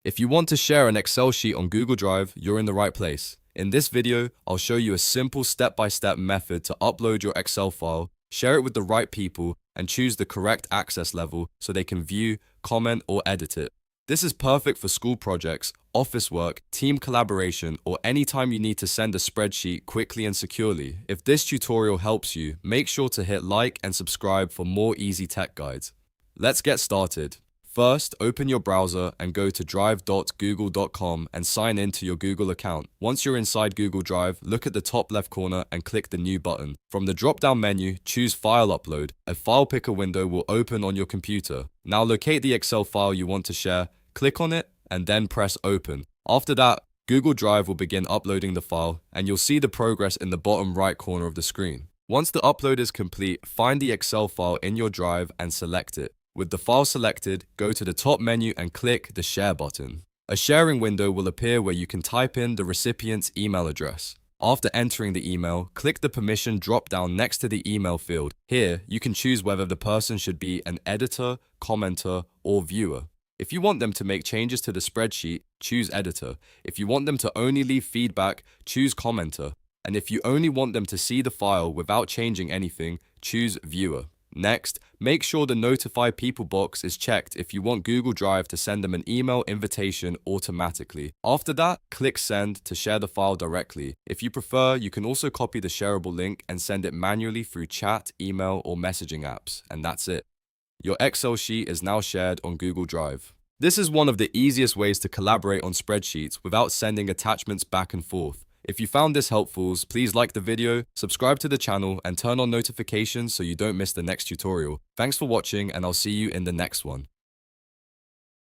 If you want to share an Excel sheet on Google Drive, you're in the right place. In this video, I'll show you a simple step-by-step method to upload your Excel file, share it with the right people, and choose the correct access level so they can view, comment, or edit it. This is perfect for school projects, office work, team collaboration, or anytime you need to send a spreadsheet quickly and securely. If this tutorial helps you, make sure to hit like and subscribe for more easy tech guides. Let's get started. First, open your browser and go to drive.google.com and sign in to your Google account. Once you're inside Google Drive, look at the top left corner and click the New button. From the drop-down menu, choose File Upload. A file picker window will open on your computer. Now locate the Excel file you want to share, click on it, and then press Open. After that, Google Drive will begin uploading the file, and you'll see the progress in the bottom right corner of the screen. Once the upload is complete, find the Excel file in your drive and select it. With the file selected, go to the top menu and click the Share button. A sharing window will appear where you can type in the recipient's email address. After entering the email, click the permission drop-down next to the email field. Here, you can choose whether the person should be an editor, commenter, or viewer. If you want them to make changes to the spreadsheet, choose editor. If you want them to only leave feedback, choose commenter. And if you only want them to see the file without changing anything, choose viewer. Next, make sure the Notify People box is checked if you want Google Drive to send them an email invitation automatically. After that, click Send to share the file directly. If you prefer, you can also copy the shareable link and send it manually through chat, email, or messaging apps. And that's it. Your Excel sheet is now shared on Google Drive. This is one of the easiest ways to collaborate on spreadsheets without sending attachments back and forth. If you found this helpful, please like the video, subscribe to the channel, and turn on notifications so you don't miss the next tutorial. Thanks for watching, and I'll see you in the next one.